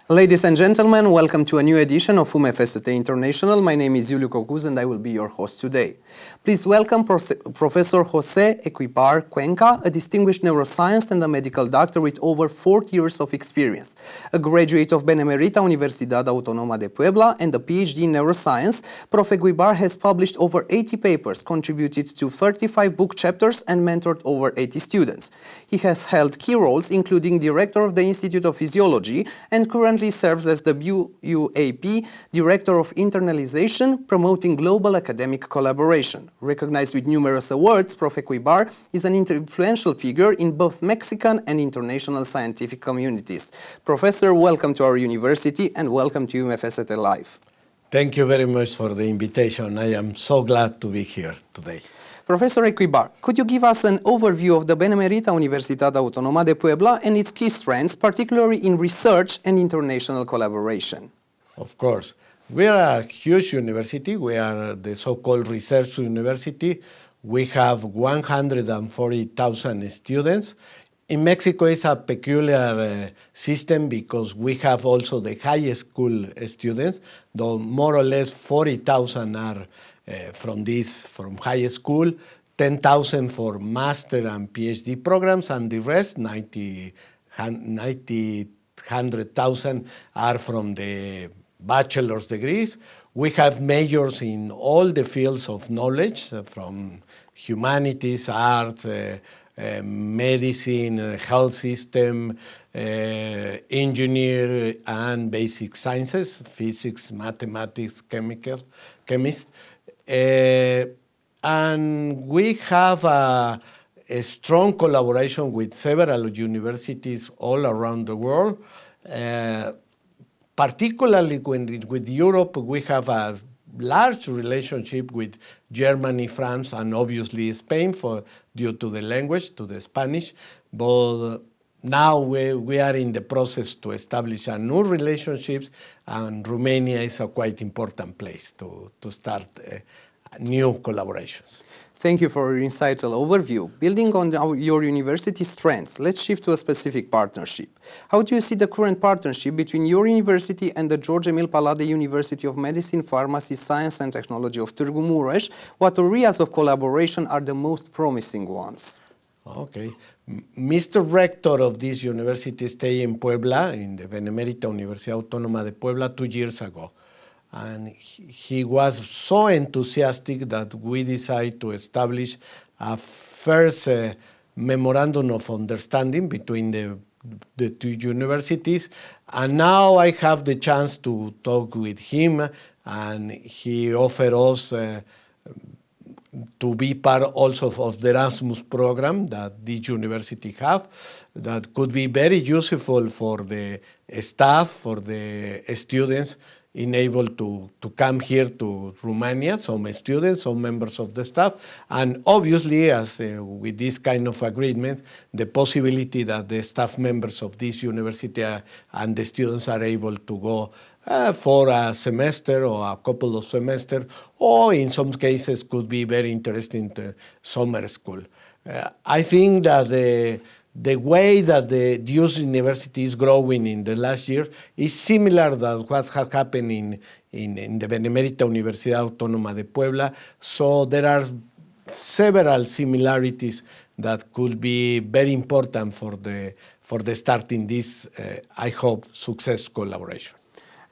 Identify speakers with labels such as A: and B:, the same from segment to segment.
A: Ladies and gentlemen, welcome to a new edition of UMFST International. My name is Iuliu Cocuz and I will be your host today. Please welcome Professor Ramón Eguibar Cuenca, a distinguished neuroscience and a medical doctor with over 40 years of experience. A graduate of Benemérita, Universidad Autónoma de Puebla, and a PhD in neuroscience, Prof. Eguibar has published over 80 papers, contributed to 35 book chapters, and mentored over 80 students. He has held key roles, including director of the Institute of Physiology, and currently serves as the BUAP, Director of Internationalization, promoting global academic collaboration. Recognized with numerous awards, Prof. Eguibar is an influential figure in both Mexican and international scientific communities. Professor, welcome to our university and welcome to UMFST Live.
B: Thank you very much for the invitation. I am so glad to be here today.
A: Professor Eguibar, could you give us an overview of the Benemérita Universidad Autónoma de Puebla and its key strengths, particularly in research and international collaboration?
B: Of course. We are a huge university. We are the so-called research university. We have 140,000 students. In Mexico, it's a peculiar system because we have also the high school students, though more or less 40,000 are from high school, 10,000 for master and PhD programs, and the rest, 100,000 are from the bachelor's degrees. We have majors in all the fields of knowledge, from humanities, arts, medicine, health system, engineer and basic sciences, physics, mathematics, chemist. And we have a strong collaboration with several universities all around the world. Particularly with Europe, we have a large relationship with Germany, France, and obviously Spain due to the language, to the Spanish. But now we are in the process to establish a new relationships, and Romania is a quite important place to start new collaborations.
A: Thank you for your insightful overview. Building on your university strengths, let's shift to a specific partnership. How do you see the current partnership between your university and the George Emil Palade University of Medicine, Pharmacy, Science and Technology of Târgu Mureș? What areas of collaboration are the most promising ones?
B: Okay. Mr. Rector of this university stayed in Puebla, in the Benemérita Universidad Autónoma de Puebla, 2 years ago. And he was so enthusiastic that we decided to establish a first memorandum of understanding between the two universities. And now I have the chance to talk with him, and he offered us to be part also of the Erasmus program that this university have, that could be very useful for the staff, for the students, able to come here to Romania, some students, some members of the staff, and obviously, as with this kind of agreement, the possibility that the staff members of this university and the students are able to go for a semester or a couple of semesters, or in some cases could be very interesting to summer school. I think that the way that the youth university is growing in the last year is similar to what has happened in the Benemérita Universidad Autónoma de Puebla. So there are several similarities that could be very important for the starting this, I hope, success collaboration.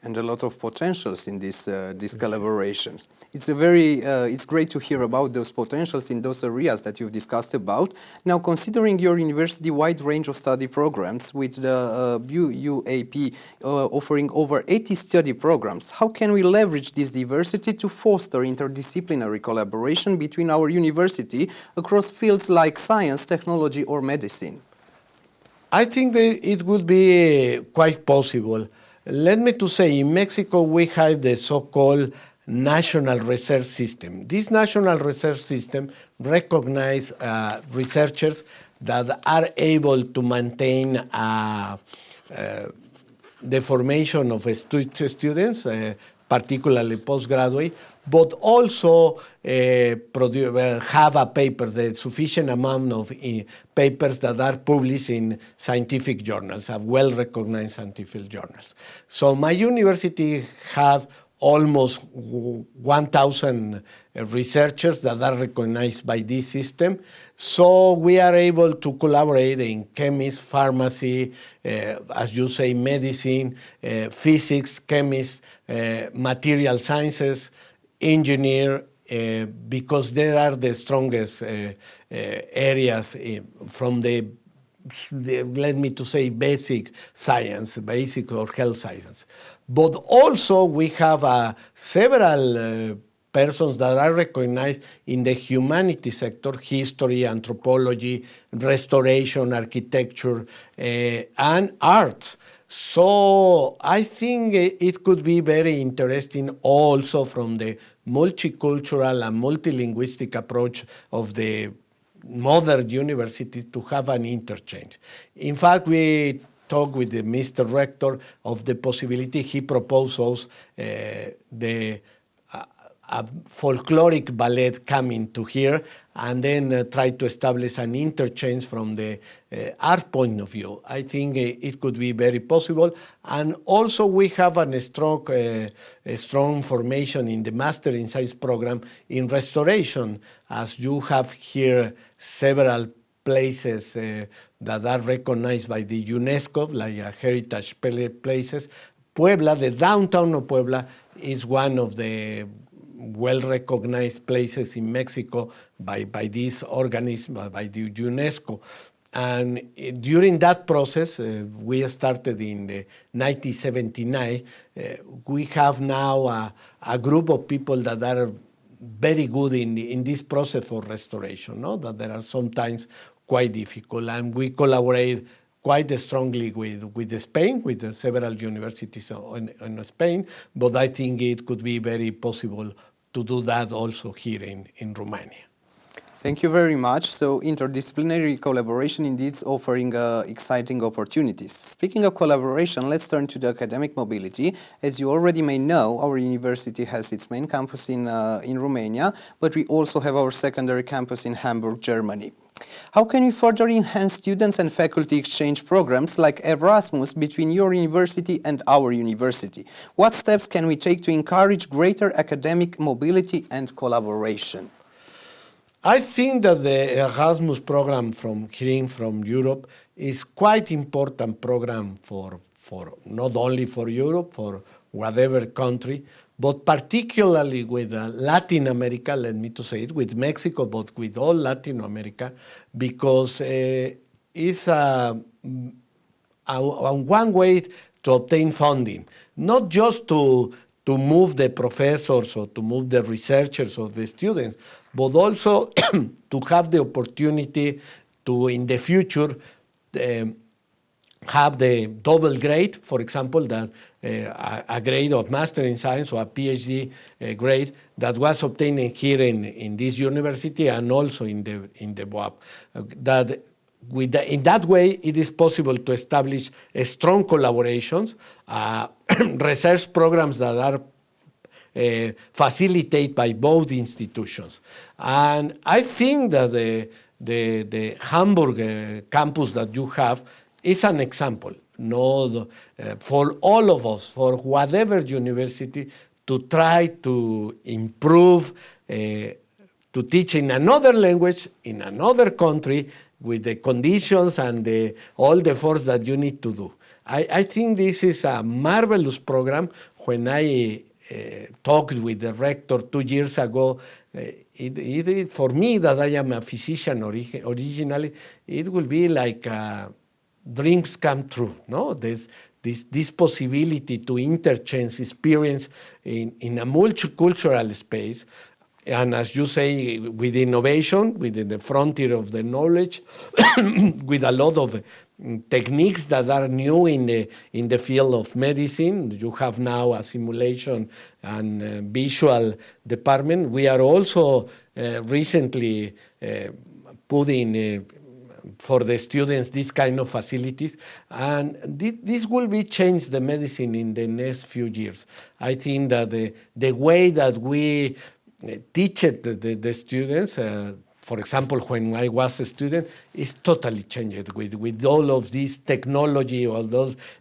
A: And a lot of potentials in these collaborations. It's great to hear about those potentials in those areas that you've discussed about. Now, considering your university wide range of study programs with the BUAP offering over 80 study programs, how can we leverage this diversity to foster interdisciplinary collaboration between our university across fields like science, technology, or medicine?
B: I think that it would be quite possible. Let me to say, in Mexico, we have the so-called national research system. This national research system recognizes researchers that are able to maintain the formation of students, particularly postgraduate, but also have a papers, a sufficient amount of papers that are published in scientific journals, well-recognized scientific journals. So my university have almost 1,000 researchers that are recognized by this system. So we are able to collaborate in chemistry, pharmacy, as you say, medicine, physics, chemistry, material sciences, engineer, because they are the strongest areas from the, let me to say, basic science, basic or health science. But also we have several persons that are recognized in the humanities sector, history, anthropology, restoration, architecture, and arts. So I think it could be very interesting also from the multicultural and multilinguistic approach of the modern university to have an interchange. In fact, we talked with the Mr. Rector of the possibility he proposes a folkloric ballet coming to here and then try to establish an interchange from the art point of view. I think it could be very possible. And also we have a strong formation in the Master in Science program in restoration, as you have here several places that are recognized by the UNESCO, like heritage places. Puebla, the downtown of Puebla, is one of the well-recognized places in Mexico by this organism, by the UNESCO. And during that process, we started in the 1979, we have now a group of people that are very good in this process for restoration, no? That there are sometimes quite difficult, and we collaborate quite strongly with Spain, with several universities in Spain, but I think it could be very possible to do that also here in Romania.
A: Thank you very much. So interdisciplinary collaboration indeed is offering exciting opportunities. Speaking of collaboration, let's turn to the academic mobility. As you already may know, our university has its main campus in Romania, but we also have our secondary campus in Hamburg, Germany. How can we further enhance students and faculty exchange programs like Erasmus between your university and our university? What steps can we take to encourage greater academic mobility and collaboration?
B: I think that the Erasmus program from Europe is quite important program for not only for Europe, for whatever country, but particularly with Latin America, let me to say it, with Mexico, but with all Latin America, because it's one way to obtain funding, not just to move the professors or to move the researchers or the students, but also to have the opportunity to, in the future, have the double grade, for example, that a grade of Master in Science or a PhD grade that was obtained here in this university and also in the BUAP. In that way, it is possible to establish strong collaborations, research programs that are facilitated by both institutions. And I think that the Hamburg campus that you have is an example, for all of us, for whatever university, to try to improve, to teach in another language, in another country, with the conditions and all the efforts that you need to do. I think this is a marvelous program. When I talked with the rector 2 years ago, for me, that I am a physician originally, it will be like dreams come true, no? This possibility to interchange experience in a multicultural space, and as you say, with innovation, within the frontier of the knowledge, with a lot of techniques that are new in the field of medicine. You have now a simulation and visual department. We are also recently putting for the students this kind of facilities, and this will be change the medicine in the next few years. I think that the way that we teach it the students, for example, when I was a student, is totally changed with all of this technology,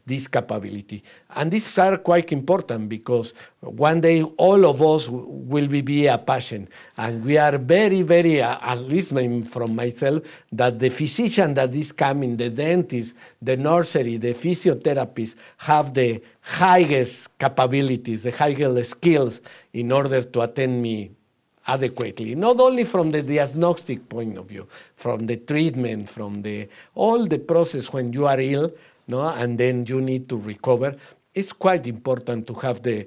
B: this capability. And these are quite important because one day all of us will be a patient. And we are very, very, at least from myself, that the physician that is coming, the dentist, the nursery, the physiotherapist, have the highest capabilities, the highest skills in order to attend me adequately, not only from the diagnostic point of view, from the treatment, from all the process when you are ill, no, and then you need to recover. It's quite important to have the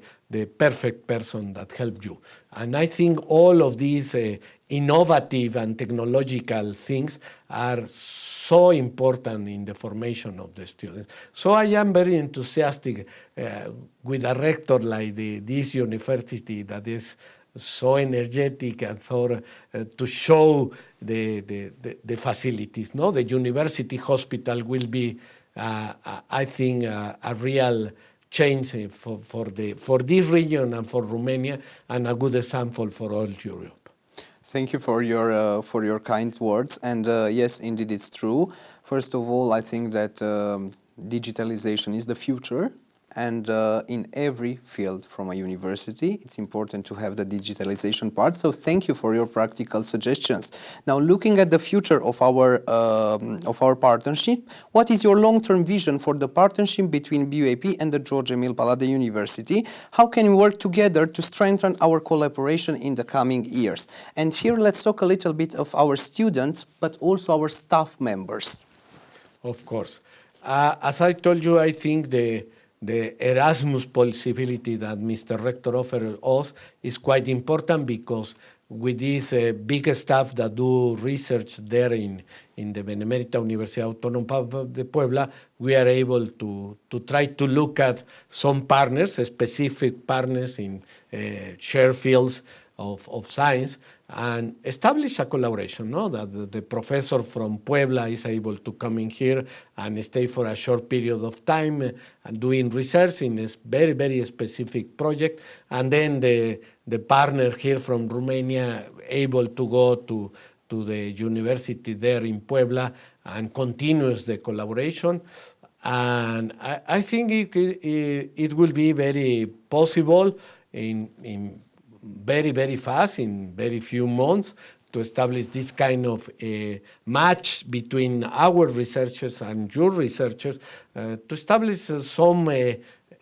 B: perfect person that helps you. And I think all of these innovative and technological things are so important in the formation of the students. So I am very enthusiastic with a rector like this university that is so energetic and so to show the facilities. No, the university hospital will be, I think, a real change for this region and for Romania, and a good example for all Europe.
A: Thank you for your kind words. And yes, indeed, it's true. First of all, I think that digitalization is the future. And in every field from a university, it's important to have the digitalization part. So thank you for your practical suggestions. Now, looking at the future of our partnership, what is your long-term vision for the partnership between BUAP and the George Emil Palade University? How can we work together to strengthen our collaboration in the coming years? And here, let's talk a little bit of our students, but also our staff members.
B: Of course. As I told you, I think the Erasmus possibility that Mr. Rector offered us is quite important because with this big staff that do research there in the Benemérita Universidad Autónoma de Puebla, we are able to try to look at some partners, specific partners in shared fields of science, and establish a collaboration, no? That the professor from Puebla is able to come in here and stay for a short period of time and doing research in a very, very specific project, and then the partner here from Romania able to go to the university there in Puebla and continues the collaboration. And I think it will be very possible in very, very fast, in very few months, to establish this kind of match between our researchers and your researchers, to establish some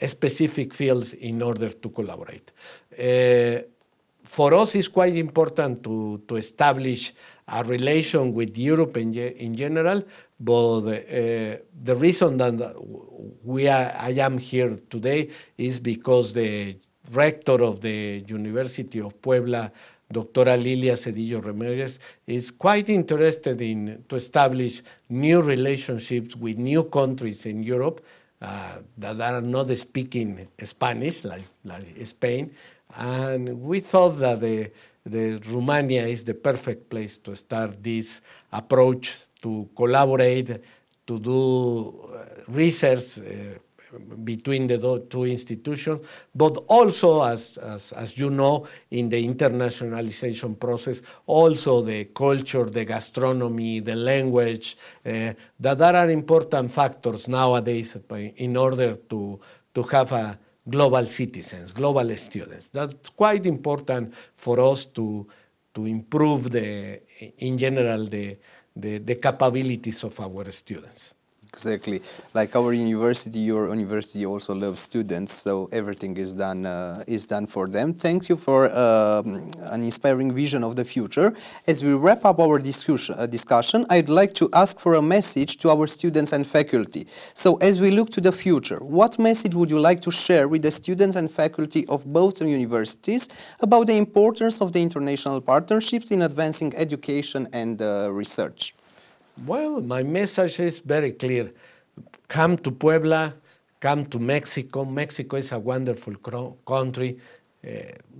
B: specific fields in order to collaborate. For us, it's quite important to establish a relation with Europe in general, but the reason that I am here today is because the rector of the University of Puebla, Doctora Lilia Cedillo Ramírez, is quite interested to establish new relationships with new countries in Europe that are not speaking Spanish, like Spain. And we thought that the Romania is the perfect place to start this approach to collaborate, to do research between the two institutions, but also, as you know, in the internationalization process, also the culture, the gastronomy, the language, that are important factors nowadays in order to have a global citizens, global students. That's quite important for us to improve in general the capabilities of our students.
A: Exactly. Like our university, your university also loves students, so everything is done for them. Thank you for an inspiring vision of the future. As we wrap up our discussion, I'd like to ask for a message to our students and faculty. So as we look to the future, what message would you like to share with the students and faculty of both universities about the importance of the international partnerships in advancing education and research?
B: Well, my message is very clear. Come to Puebla, come to Mexico. Mexico is a wonderful country.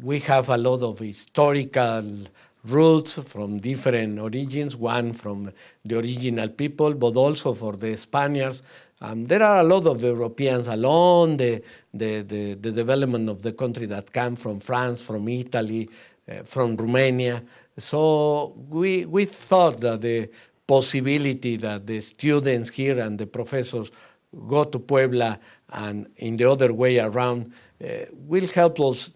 B: We have a lot of historical roots, from different origins, one from the original people, but also for the Spaniards. There are a lot of Europeans along the development of the country that come from France, from Italy, from Romania. So we thought that the possibility that the students here and the professors go to Puebla and in the other way around will help us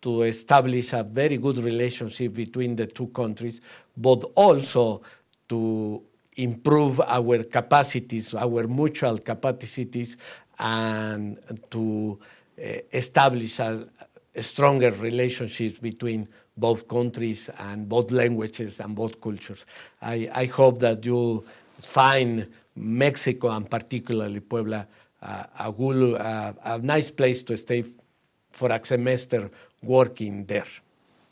B: to establish a very good relationship between the two countries, but also to improve our capacities, our mutual capacities, and to establish a stronger relationships between both countries and both languages and both cultures. I hope that you find Mexico and particularly Puebla a nice place to stay for a semester working there.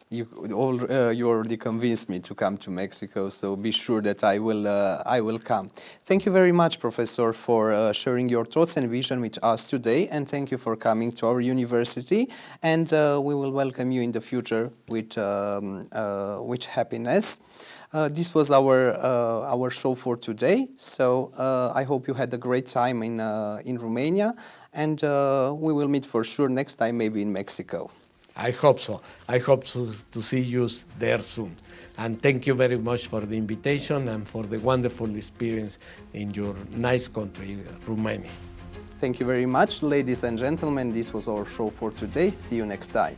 A: You already convinced me to come to Mexico, so be sure that I will come. Thank you very much, Professor, for sharing your thoughts and vision with us today, and thank you for coming to our university. And we will welcome you in the future with happiness. This was our show for today. So I hope you had a great time in Romania, and we will meet for sure next time, maybe in Mexico.
B: I hope so. I hope to see you there soon. And thank you very much for the invitation and for the wonderful experience in your nice country, Romania.
A: Thank you very much, ladies and gentlemen. This was our show for today. See you next time.